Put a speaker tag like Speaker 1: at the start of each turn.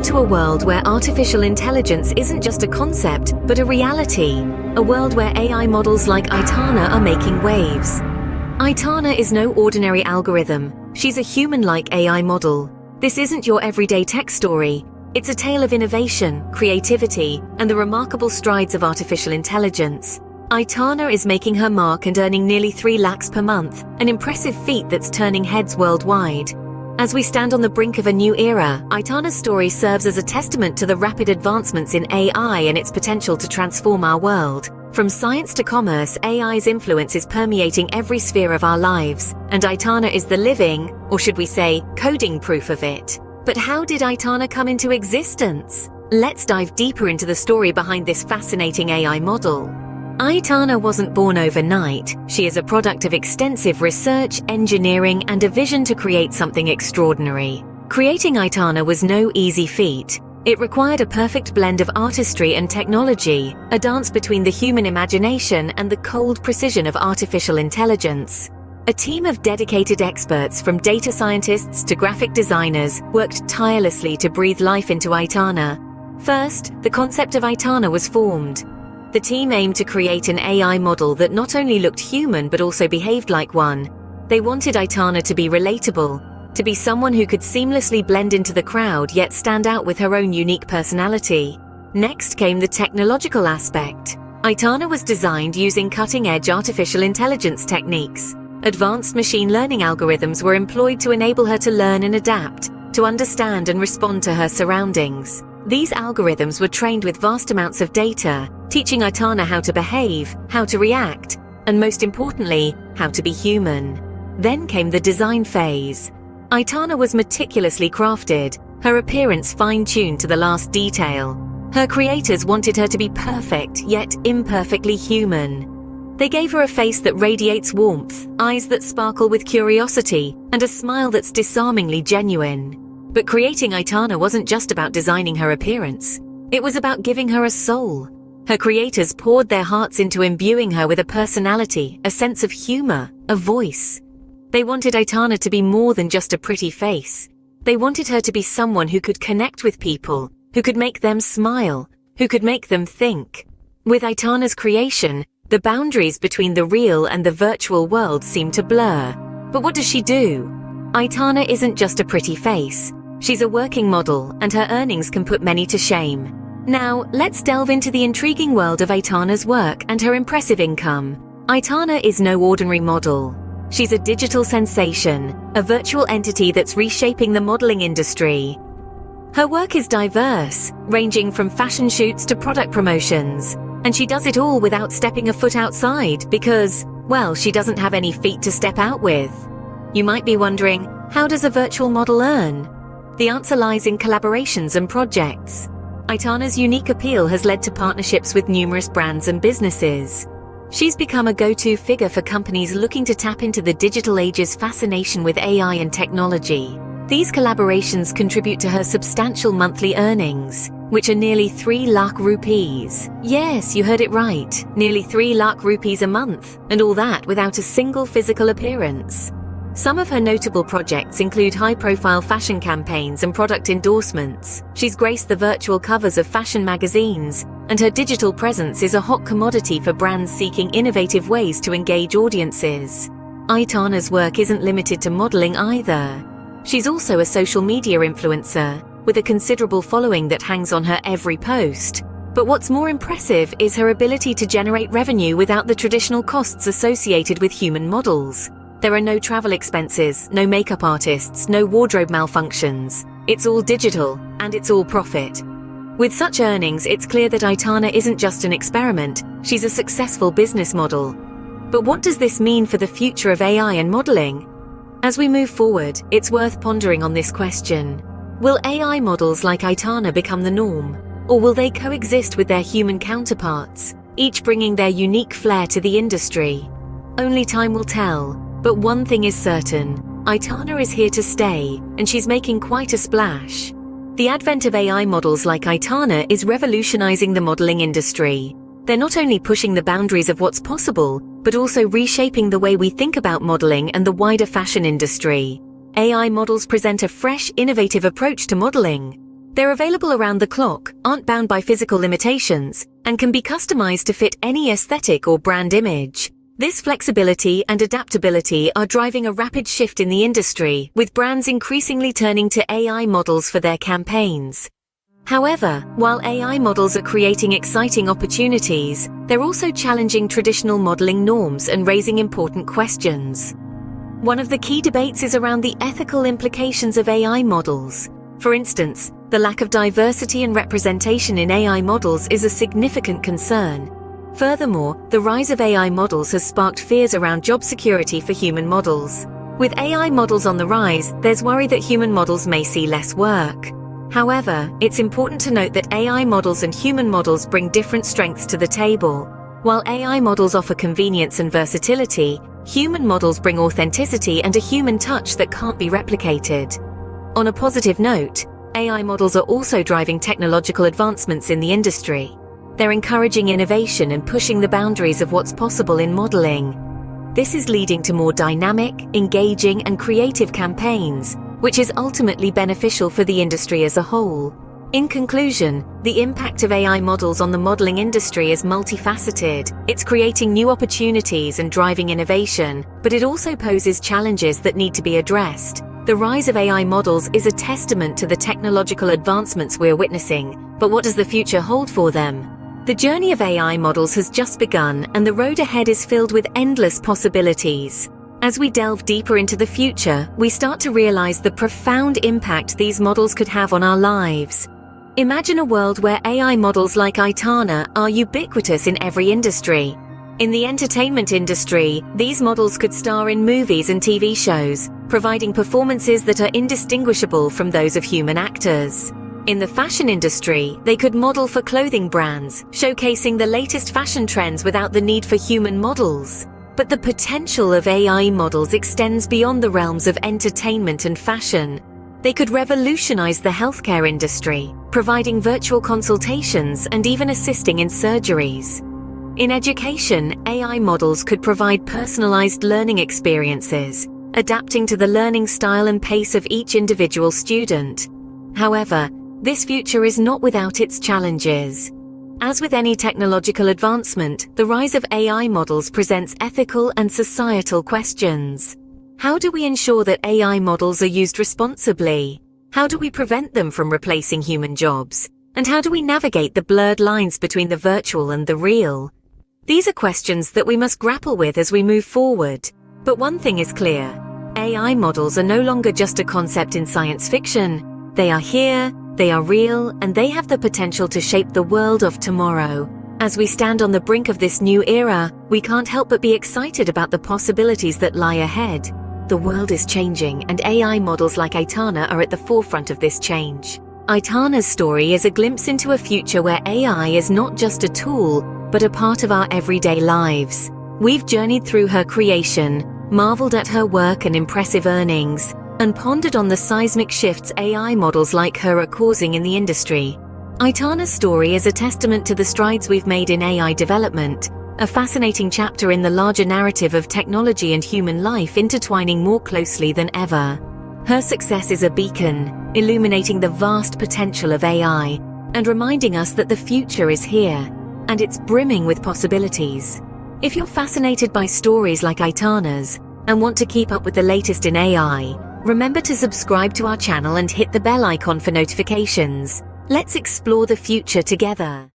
Speaker 1: Welcome to a world where artificial intelligence isn't just a concept, but a reality. A world where AI models like Aitana are making waves. Aitana is no ordinary algorithm. She's a human-like AI model. This isn't your everyday tech story. It's a tale of innovation, creativity, and the remarkable strides of artificial intelligence. Aitana is making her mark and earning nearly 3 lakhs per month, an impressive feat that's turning heads worldwide. As we stand on the brink of a new era, Aitana's story serves as a testament to the rapid advancements in AI and its potential to transform our world. From science to commerce, AI's influence is permeating every sphere of our lives, and Aitana is the living, or should we say, coding proof of it. But how did Aitana come into existence? Let's dive deeper into the story behind this fascinating AI model. Aitana wasn't born overnight. She is a product of extensive research, engineering, and a vision to create something extraordinary. Creating Aitana was no easy feat. It required a perfect blend of artistry and technology, a dance between the human imagination and the cold precision of artificial intelligence. A team of dedicated experts, from data scientists to graphic designers, worked tirelessly to breathe life into Aitana. First, the concept of Aitana was formed. The team aimed to create an AI model that not only looked human but also behaved like one. They wanted Aitana to be relatable, to be someone who could seamlessly blend into the crowd yet stand out with her own unique personality. Next came the technological aspect. Aitana was designed using cutting-edge artificial intelligence techniques. Advanced machine learning algorithms were employed to enable her to learn and adapt, to understand and respond to her surroundings. These algorithms were trained with vast amounts of data, teaching Aitana how to behave, how to react, and most importantly, how to be human. Then came the design phase. Aitana was meticulously crafted, her appearance fine-tuned to the last detail. Her creators wanted her to be perfect, yet imperfectly human. They gave her a face that radiates warmth, eyes that sparkle with curiosity, and a smile that's disarmingly genuine. But creating Aitana wasn't just about designing her appearance. It was about giving her a soul. Her creators poured their hearts into imbuing her with a personality, a sense of humor, a voice. They wanted Aitana to be more than just a pretty face. They wanted her to be someone who could connect with people, who could make them smile, who could make them think. With Aitana's creation, the boundaries between the real and the virtual world seemed to blur. But what does she do? Aitana isn't just a pretty face. She's a working model, and her earnings can put many to shame. Now, let's delve into the intriguing world of Aitana's work and her impressive income. Aitana is no ordinary model. She's a digital sensation, a virtual entity that's reshaping the modeling industry. Her work is diverse, ranging from fashion shoots to product promotions, and she does it all without stepping a foot outside because, well, she doesn't have any feet to step out with. You might be wondering, how does a virtual model earn? The answer lies in collaborations and projects. Aitana's unique appeal has led to partnerships with numerous brands and businesses. She's become a go-to figure for companies looking to tap into the digital age's fascination with AI and technology. These collaborations contribute to her substantial monthly earnings, which are nearly 3 lakh rupees. Yes, you heard it right, nearly 3 lakh rupees a month, and all that without a single physical appearance. Some of her notable projects include high-profile fashion campaigns and product endorsements. She's graced the virtual covers of fashion magazines, and her digital presence is a hot commodity for brands seeking innovative ways to engage audiences. Aitana's work isn't limited to modeling either. She's also a social media influencer, with a considerable following that hangs on her every post. But what's more impressive is her ability to generate revenue without the traditional costs associated with human models. There are no travel expenses, no makeup artists, no wardrobe malfunctions. It's all digital, and it's all profit. With such earnings, it's clear that Aitana isn't just an experiment, she's a successful business model. But what does this mean for the future of AI and modeling? As we move forward, it's worth pondering on this question. Will AI models like Aitana become the norm? Or will they coexist with their human counterparts, each bringing their unique flair to the industry? Only time will tell. But one thing is certain, Aitana is here to stay, and she's making quite a splash. The advent of AI models like Aitana is revolutionizing the modeling industry. They're not only pushing the boundaries of what's possible, but also reshaping the way we think about modeling and the wider fashion industry. AI models present a fresh, innovative approach to modeling. They're available around the clock, aren't bound by physical limitations, and can be customized to fit any aesthetic or brand image. This flexibility and adaptability are driving a rapid shift in the industry, with brands increasingly turning to AI models for their campaigns. However, while AI models are creating exciting opportunities, they're also challenging traditional modeling norms and raising important questions. One of the key debates is around the ethical implications of AI models. For instance, the lack of diversity and representation in AI models is a significant concern. Furthermore, the rise of AI models has sparked fears around job security for human models. With AI models on the rise, there's worry that human models may see less work. However, it's important to note that AI models and human models bring different strengths to the table. While AI models offer convenience and versatility, human models bring authenticity and a human touch that can't be replicated. On a positive note, AI models are also driving technological advancements in the industry. They're encouraging innovation and pushing the boundaries of what's possible in modeling. This is leading to more dynamic, engaging, and creative campaigns, which is ultimately beneficial for the industry as a whole. In conclusion, the impact of AI models on the modeling industry is multifaceted. It's creating new opportunities and driving innovation, but it also poses challenges that need to be addressed. The rise of AI models is a testament to the technological advancements we're witnessing, but what does the future hold for them? The journey of AI models has just begun, and the road ahead is filled with endless possibilities. As we delve deeper into the future, we start to realize the profound impact these models could have on our lives. Imagine a world where AI models like Aitana are ubiquitous in every industry. In the entertainment industry, these models could star in movies and TV shows, providing performances that are indistinguishable from those of human actors. In the fashion industry, they could model for clothing brands, showcasing the latest fashion trends without the need for human models. But the potential of AI models extends beyond the realms of entertainment and fashion. They could revolutionize the healthcare industry, providing virtual consultations and even assisting in surgeries. In education, AI models could provide personalized learning experiences, adapting to the learning style and pace of each individual student. However, this future is not without its challenges. As with any technological advancement, the rise of AI models presents ethical and societal questions. How do we ensure that AI models are used responsibly? How do we prevent them from replacing human jobs? And how do we navigate the blurred lines between the virtual and the real? These are questions that we must grapple with as we move forward. But one thing is clear: AI models are no longer just a concept in science fiction. They are here, they are real, and they have the potential to shape the world of tomorrow. As we stand on the brink of this new era, we can't help but be excited about the possibilities that lie ahead. The world is changing, and AI models like Aitana are at the forefront of this change. Aitana's story is a glimpse into a future where AI is not just a tool, but a part of our everyday lives. We've journeyed through her creation, marveled at her work and impressive earnings, and pondered on the seismic shifts AI models like her are causing in the industry. Aitana's story is a testament to the strides we've made in AI development, a fascinating chapter in the larger narrative of technology and human life intertwining more closely than ever. Her success is a beacon, illuminating the vast potential of AI, and reminding us that the future is here, and it's brimming with possibilities. If you're fascinated by stories like Aitana's, and want to keep up with the latest in AI, remember to subscribe to our channel and hit the bell icon for notifications. Let's explore the future together.